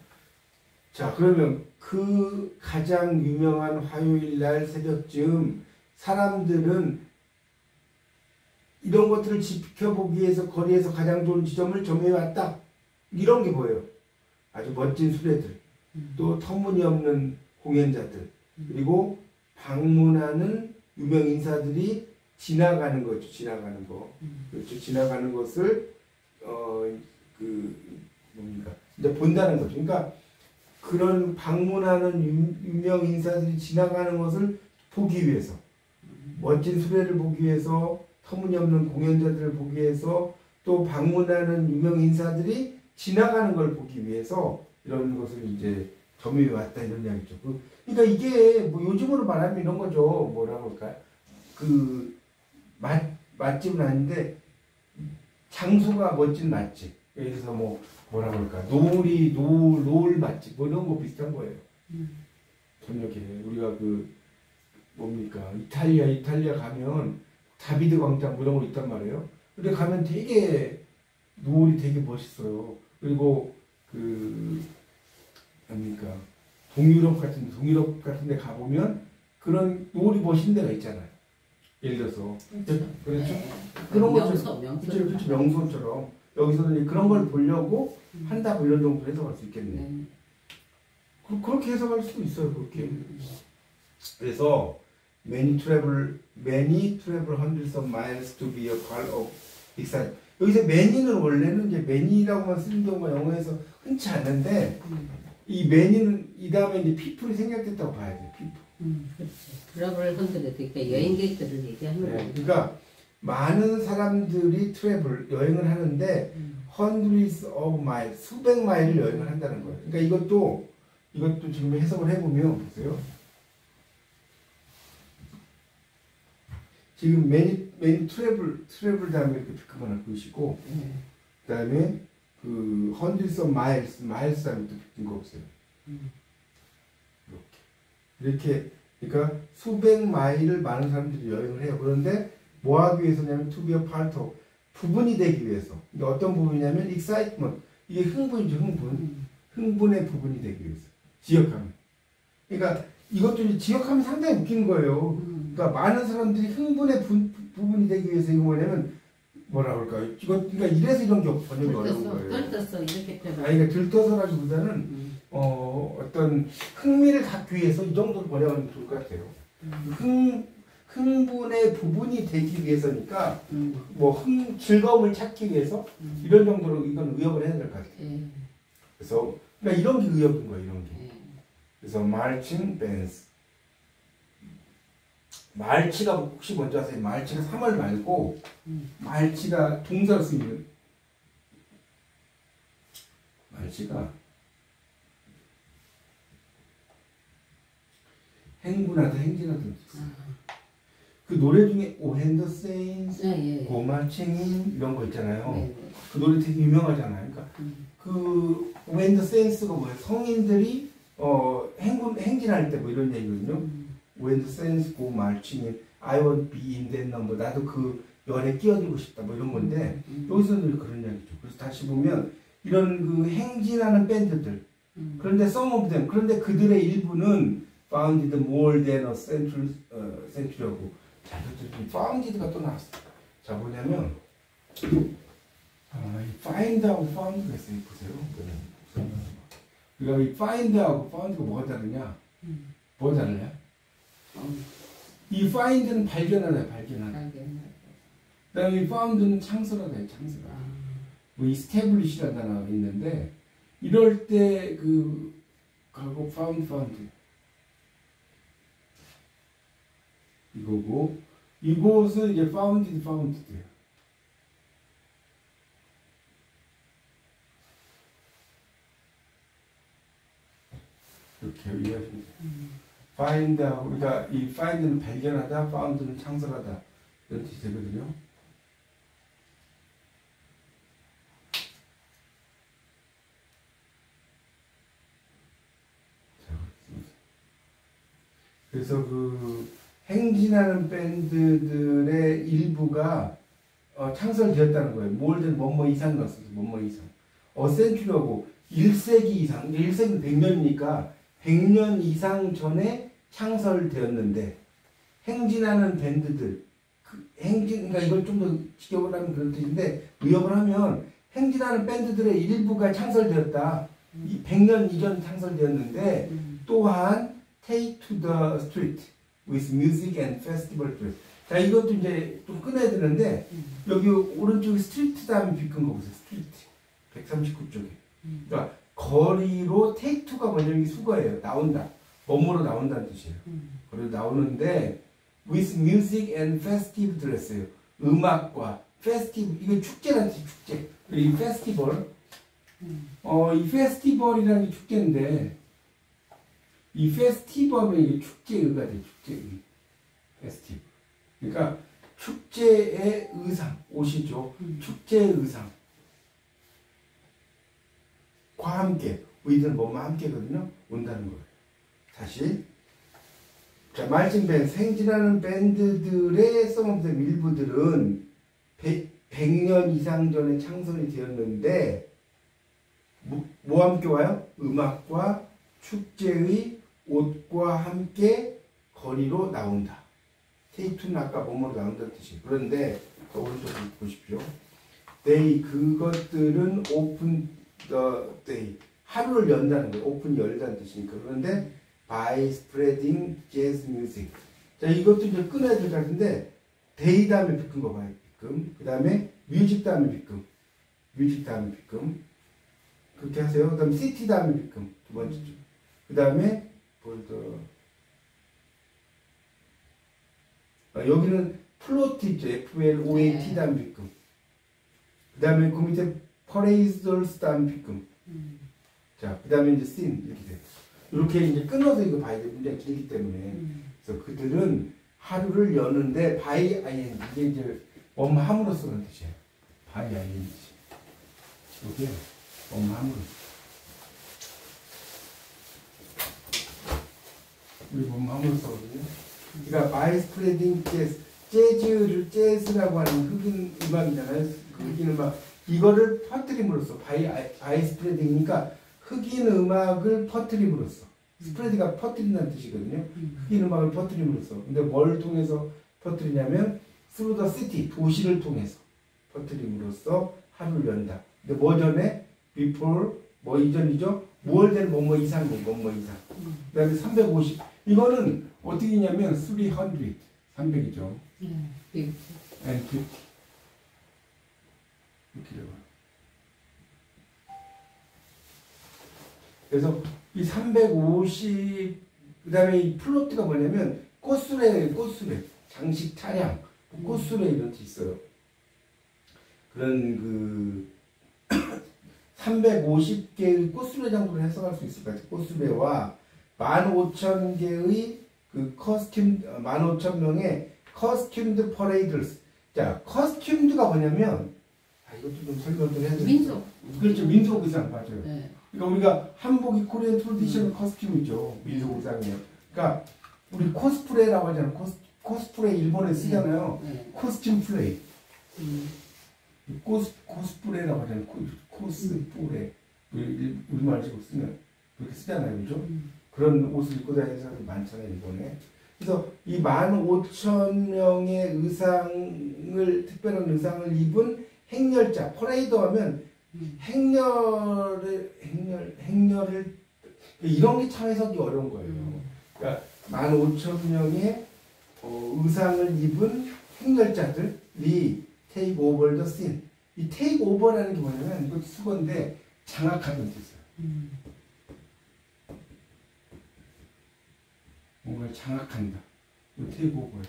자, 그러면 그 가장 유명한 화요일 날 새벽쯤 사람들은 이런 것들을 지켜보기 위해서 거리에서 가장 좋은 지점을 점유해왔다. 이런 게 보여요. 아주 멋진 수레들, 또 터무니없는 공연자들, 그리고 방문하는 유명 인사들이 지나가는 거죠. 지나가는 거. 그렇죠. 지나가는 것을 뭡니까? 이제 본다는 거죠. 그러니까 그런 방문하는 유명 인사들이 지나가는 것을 보기 위해서, 멋진 수레를 보기 위해서, 터무니없는 공연자들을 보기 위해서, 또 방문하는 유명 인사들이 지나가는 걸 보기 위해서 이런 것을 이제 점유해 왔다 이런 이야기죠. 그러니까 이게 뭐 요즘으로 말하면 이런 거죠. 뭐라고 할까요? 그 맛집은 아닌데 장소가 멋진 맛집. 예를 들어서 뭐라고 할까? 노을 맛집 뭐 이런 거 비슷한 거예요. 저녁에 우리가 뭡니까? 이탈리아 가면 다비드 광장 뭐 이런 거 있단 말이에요. 근데 가면 되게 노을이 되게 멋있어요. 그리고 뭡니까? 동유럽 같은 데 가보면 그런 노을이 멋있는 데가 있잖아요. 예를 들어서. 그렇죠? 그런 것처럼. 그렇죠. 명소처럼. 여기서는 그런 걸 보려고 한다고 이런 정도 해석할 수 있겠네. 그렇게 해석할 수도 있어요. 그렇게. 그래서 many travel hundreds of miles to be a part of excitement. 여기서 many는 원래는 이제 many라고만 쓰는 경우가 영어에서 흔치 않는데 이 many는 이 다음에 이제 people이 생략됐다고 봐야 돼요. people. 그렇지. 트래블 헌트레드 그러니까 여행객들을 얘기하는 거예요. 네, 그러니까 많은 사람들이 트래블 여행을 하는데 hundreds of miles 수백 마일을 여행을 한다는 거예요. 그러니까 이것도 지금 해석을 해보면 보세요. 지금 many travel 다음에 이렇게 피크가 그으시고 그 다음에 hundreds of miles 다음에 또 피크인 거 없어요. 이렇게 그러니까 수백 마일을 많은 사람들이 여행을 해요. 그런데 뭐 하기 위해서냐면 to be a part of 부분이 되기 위해서. 그러니까 어떤 부분이냐면 excitement 이게 흥분이죠. 흥분의 부분이 되기 위해서. 지역하면. 그러니까 이것도 이제 지역하면 상당히 웃기는 거예요. 그러니까 많은 사람들이 흥분의 부분이 되기 위해서 이거 뭐냐면 뭐라 그럴까요? 그러니까 이래서 이런 게 번역이 어려운 거예요. 들떴어 이렇게 표현. 그러니까 들떠서라기보다는 어떤 흥미를 갖기 위해서 이 정도로 번역하면 좋을 것 같아요. 흥분의 부분이 되기 위해서니까 즐거움을 찾기 위해서 이런 정도로 이건 의역을 해야 될 것 같아요. 그래서 그러니까 이런 게 의역인 거예요. 이런 게. 그래서 marching bands. 말치가 혹시 먼저 아세요? 말치가 3월 말고 말치가 동사로 쓰이는 글씨가 행군하다 행진하다 그 노래 중에 O Hand the Saints, Go Marching 이런 거 있잖아요. 그 노래 되게 유명하잖아요. 그러니까 그 O Hand the Saints가 뭐예요? 성인들이 행진할 때 뭐 이런 얘기거든요. O Hand the Saints go marching, I want to be in that number. 나도 그 연에 끼어들고 싶다 뭐 이런 건데 여기서는 그런 이야기죠. 그래서 다시 보면 이런 그 행진하는 밴드들 그런데 some of them 그런데 그들의 일부는 founded more than a century하고 자, 이것도 founded가 또 나왔어. 자, 뭐냐면 find하고 found가 있어요. 보세요. 그러니까 이 find하고 found가 뭐가 다르냐? 뭐가 달라요? 이 find는 발견하다, 발견하다. 그 다음에 이 found는 창설하다, 창설하다. 뭐 establish라는 단어가 있는데 이럴 때 그 가고 found 이거고 이곳은 이제 founded예요. 이렇게 이해하시면 돼요. find하고 그러니까 이 find는 발견하다, found는 창설하다 이런 뜻이 되거든요. 그래서 그 행진하는 밴드들의 일부가 창설되었다는 거예요. 뭘든 뭐뭐 이상 넣었어요. 뭐뭐 이상. 어센츄리하고 1세기 이상. 1세기는 100년이니까 100년 이상 전에 창설되었는데 행진하는 밴드들 그러니까 이걸 좀 더 직역을 하면 그런 뜻인데 의역을 하면 행진하는 밴드들의 일부가 창설되었다. 100년 이전 창설되었는데 또한 Take to the street with music and festival dress. 자, 이것도 이제 좀 꺼내야 되는데 여기 오른쪽에 스트리트 다음에 비끈 거 보세요. 스트리트 139쪽에. 그러니까 거리로 take to가 뭐냐면 수거예요. 나온다. 뭐뭐로 나온다는 뜻이에요. 거리로 나오는데 with music and festive dress예요. 음악과 festive 이거 축제라는 뜻이 축제. 이 페스티벌 이 페스티벌이라는 게 축제인데 이 페스티벌은 이게 축제의가 돼, 축제의. 페스티벌. 그러니까 축제의 의상, 옷이죠. 축제의 의상. 과 함께, 우리들은 뭐만 함께거든요. 온다는 거예요. 다시. 자, 말진 밴드, 행진하는 밴드들의 썸업된 일부들은 100년 이상 전에 창설이 되었는데, 뭐와 함께 와요? 음악과 축제의 옷과 함께 거리로 나온다. 테이투는 아까 뭐뭐로 나온다는 뜻이에요. 그런데 오른쪽 보십시오. they 그것들은 open the day 하루를 연다는 거예요. 오픈이 열다는 뜻이니까. 그런데 by spreading jazz music. 자, 이것도 이제 끊어야 될 것 같은데 day 다음에 비끔 거 봐요. 비끔. 그 다음에 music 다음에 비끔. music 다음에 비끔. 그렇게 하세요. 그 다음에 city 다음에 비끔. 두 번째죠. 그 다음에 여기는 플로트 있죠. FLOAT 다음 비끔. 그 다음에 그 밑에 paraisers 다음 비끔. 자, 그 다음에 이제 scene 이렇게 돼요. 이렇게 이제 끊어서 이거 봐야 돼요. 문제가 길기 때문에. 그래서 그들은 하루를 여는데 by ing 이게 이제 함으로써 그런 뜻이에요. by ing 이게 함으로써. 우리 함으로써거든요. 그러니까 by spreading jazz, 재즈라고 하는 흑인 음악이잖아요. 그 흑인 음악 이거를 퍼뜨림으로써 by spreading이니까 흑인 음악을 퍼뜨림으로써 스프레드가 퍼뜨린다는 뜻이거든요. 흑인 음악을 퍼뜨림으로써. 근데 뭘 통해서 퍼뜨리냐면 through the city 도시를 통해서 퍼뜨림으로써 하루를 연다. 근데 뭐 전에 before 뭐 이전이죠. more than 뭐뭐 이상이에요. 뭐뭐 이상. 그 다음에 350 이거는 어떻게 했냐면 300 300이죠. and 50 이렇게 돼요. 그래서 이 350 그다음에 이 플로트가 뭐냐면 꽃수레 장식 차량 꽃수레 이런 뜻이 있어요. 그런 그 350개의 꽃수레 정도로 해석할 수 있을 것 같아요. 꽃수레와 15,000개의 그 15,000명의 커스튬드 퍼레이드를. 자, 커스튬드가 뭐냐면, 이것도 좀 설명을 해야 되겠죠. 민속. 그렇죠. 민속 의상, 맞아요. 네. 그러니까 우리가 한복이 코리안 트래디셔널 커스튬이죠. 민속 의상이에요. 그러니까 우리 코스프레라고 하잖아요. 코스프레 일본에 쓰잖아요. 네. 코스튬 플레이. 코스프레라고 하잖아요. 코스프레. 우리말식으로 쓰면 그렇게 쓰잖아요. 그죠? 그런 옷을 입고 다니는 사람이 많잖아요. 일본에. 그래서 이 15,000명의 의상을, 특별한 의상을 입은 행렬자, 퍼레이드 하면 행렬을, 이런 게 참 해석이 어려운 거예요. 그러니까 15,000명의 의상을 입은 행렬자들이 take over the scene. 이 take over라는 게 뭐냐면, 이거 수건데 장악하는 뜻이에요. 뭔가를 장악한다. 이 take over예요.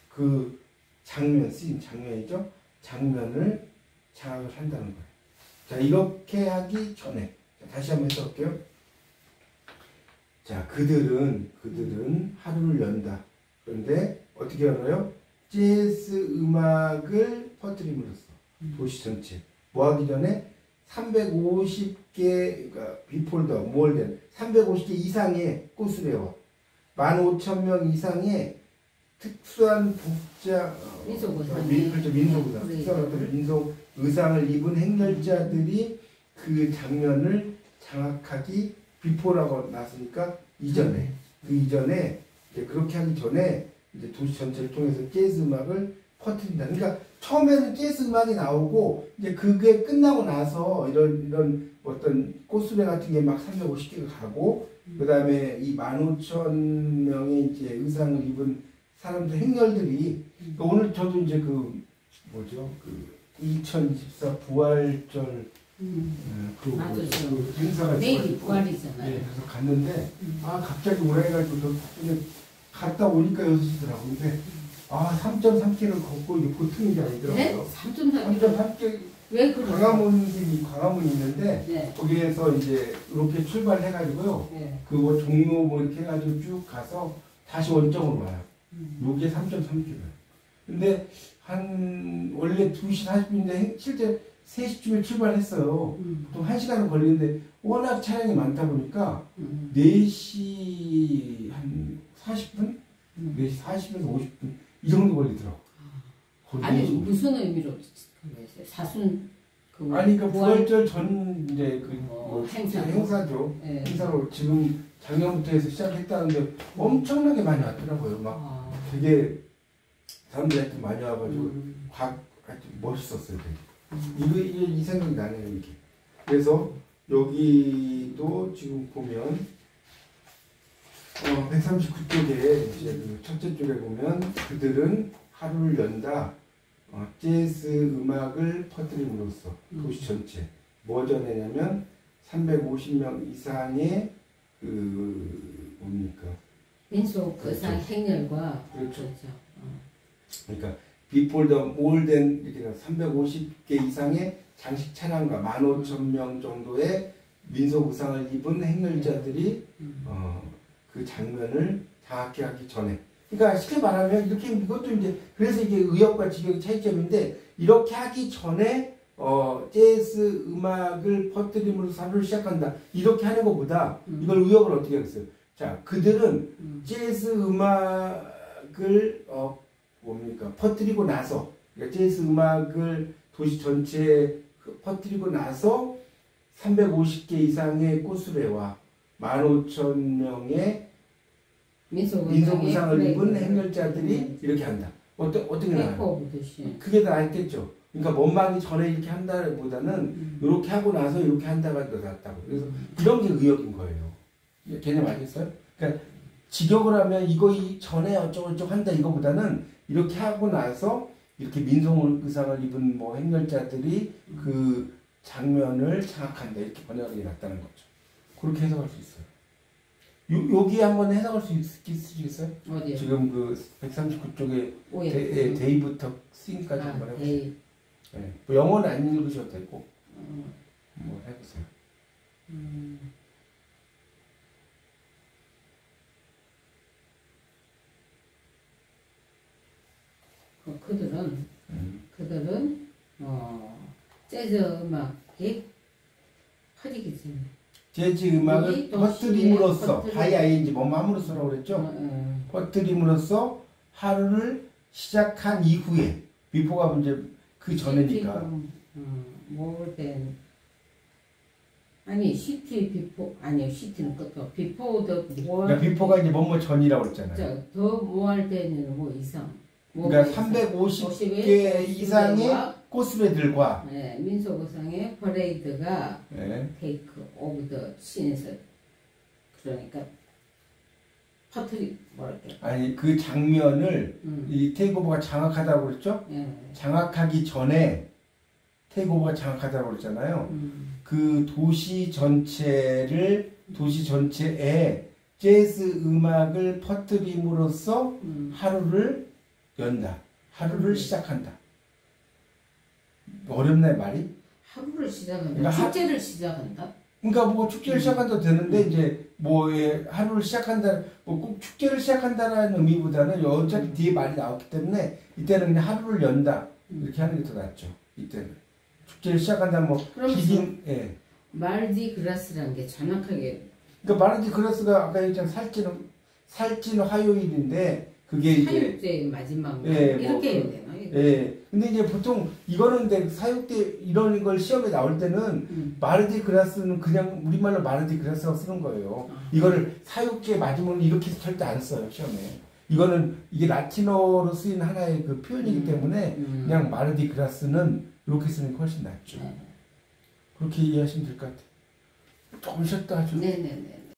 그 장면, scene, 장면이죠? 장면을 장악을 한다는 거예요. 자, 이렇게 하기 전에, 다시 한번 해석할게요. 자, 그들은 하루를 연다. 그런데 어떻게 열어요? 재즈 음악을 퍼뜨림으로써 도시 전체. 뭐 하기 전에 350개, 그러니까 비폴더, 몰된 350개 이상의 꽃수레와 15,000명 이상의 특수한 복장, 민속 의상. 그렇죠, 민속 의상, 특수한 어떤 민속 의상을 입은 행렬자들이 그 장면을 장악하기, 비포라고 나왔으니까 이전에, 그 이전에, 이제 그렇게 하기 전에 이제 도시 전체를 통해서 재즈 음악을 퍼뜨린다. 그러니까 처음에는 재즈 음악이 나오고 이제 그게 끝나고 나서 이런 어떤 꽃수레 같은 게 막 350개가 가고, 그 다음에 이 15,000명의 이제 의상을 입은 사람들, 행렬들이, 오늘 저도 이제 그 2024 부활절 그 행사가 내일 부활이잖아요. 네, 그래서 갔는데 갑자기 오래가지고 갔다 오니까 6시더라고. 근데 3.3km 걷고 이게 보통 일이 아니더라고요. 네? 3.3km. 왜 그러세요? 광화문이 있는데 네. 거기에서 이제 이렇게 출발해가지고요. 네. 그 종로 뭐 이렇게 해가지고 쭉 가서 다시 원점으로 와요. 요게 3.3km. 근데 원래 2시 40분인데 실제 3시쯤에 출발했어요. 보통 1시간은 걸리는데 워낙 차량이 많다 보니까 4시 한 40분? 4시 40분에서 50분 이 정도 걸리더라고. 아니 무슨 의미로 그랬어요? 사순 아니 그 부활절 전 이제 행사죠. 네. 행사로 지금 작년부터 해서 시작했다는데 엄청나게 많이 왔더라고요. 막 되게 사람들이 하여튼 많이 와가지고 하여튼 멋있었어요. 되게. 이 생각이 나네요. 이게. 그래서 여기도 지금 보면 139쪽에 이제 그 첫째 쪽에 보면 그들은 하루를 연다. 재즈 음악을 퍼뜨림으로써 도시 전체 뭐 전에냐면 350명 이상의 그 뭡니까? 민속 의상 그렇죠. 행렬과 그렇죠. 그러니까 before the more than 이렇게 350개 이상의 장식 차량과 15,000명 정도의 민속 의상을 입은 행렬자들이 그 장면을 장악해 하기 전에, 그러니까 쉽게 말하면 이렇게 이것도 이제 그래서 이게 의역과 직역의 차이점인데, 이렇게 하기 전에 재즈 음악을 퍼뜨림으로써 하루를 시작한다 이렇게 하는 것보다 이걸 의역을 어떻게 하겠어요? 자, 그들은 재즈 음악을 뭡니까? 퍼뜨리고 나서, 그러니까 재즈 음악을 도시 전체에 퍼뜨리고 나서 350개 이상의 꽃수레와 15,000명의 민속 의상을 입은 행렬자들이 이렇게 한다. 어떻게 나와요? 그게 더 낫겠죠. 그러니까 원망이 전에 이렇게 한다보다는 이렇게 하고 나서 이렇게 한다가 더 낫다고. 그래서 이런 게 의역인 거예요. 개념 알겠어요? 그러니까 직역을 하면 이거 전에 어쩌고저쩌고 한다 이거보다는 이렇게 하고 나서 이렇게 민속 의상을 입은 뭐 행렬자들이 그 장면을 장악한다 이렇게 번역이 낫다는 거죠. 그렇게 해석할 수 있어요. 여기 한번 해석할 수 있으시겠어요? 어디요? 지금 그 139쪽에 데이부터 씬까지 한번 해보세요. 네. 뭐 영어는 안 읽으셔도 되고. 뭐 해보세요. 그들은 재즈 음악이 퍼지겠지. 재즈 음악을 퍼뜨림으로써 하이아인지 뭐 함으로써라고 그랬죠. 퍼뜨림으로써 하루를 시작한 이후에 비포가 이제 그 전에니까. 뭐된 아니 시티 비포 아니요 시티는 끝도 비포 더 뭐. 그러니까 비포가 이제 뭐뭐 전이라고 그랬잖아요. 더 뭐 할 때는 뭐 이상. 그러니까 350개 이상의 꽃스베들과 네, 민속의상의 퍼레이드가 네. 테이크 오브 더 씬에서 그러니까 퍼트리 뭐랄까 아니 그 장면을 이 테이크오버가 장악하다고 그랬죠? 장악하기 전에 테이크오버가 장악하다고 그랬잖아요. 그 도시 전체에 재즈 음악을 퍼뜨림으로써 하루를 연다. 하루를 시작한다. 어렵나요 말이? 하루를 시작한다. 그러니까 축제를 시작한다. 그러니까 뭐 축제를 시작한다 되는데 이제 뭐 하루를 시작한다 뭐 꼭 축제를 시작한다라는 의미보다는 어차피 뒤에 말이 나왔기 때문에 이때는 그냥 하루를 연다 이렇게 하는 게 더 낫죠. 이때는 축제를 시작한다 뭐 비긴 예. 말디 그라스라는 게 정확하게 그러니까 말디 그라스가 아까 얘기했잖아 살찐 화요일인데 그게 이제 사육제의 마지막 날 예, 이렇게 뭐, 해야 되나? 예. 근데 이제 보통 이거는 근데 사육때 이런 걸 시험에 나올 때는 마르디 그라스는 그냥 우리말로 마르디 그라스라고 쓰는 거예요. 이거를 사육제 마지막으로 이렇게 절대 안 써요 시험에. 이거는 이게 라틴어로 쓰인 하나의 그 표현이기 때문에 그냥 마르디 그라스는 이렇게 쓰는 게 훨씬 낫죠. 그렇게 이해하시면 될 것 같아요. 조금 쉬었다 하죠. 네네네.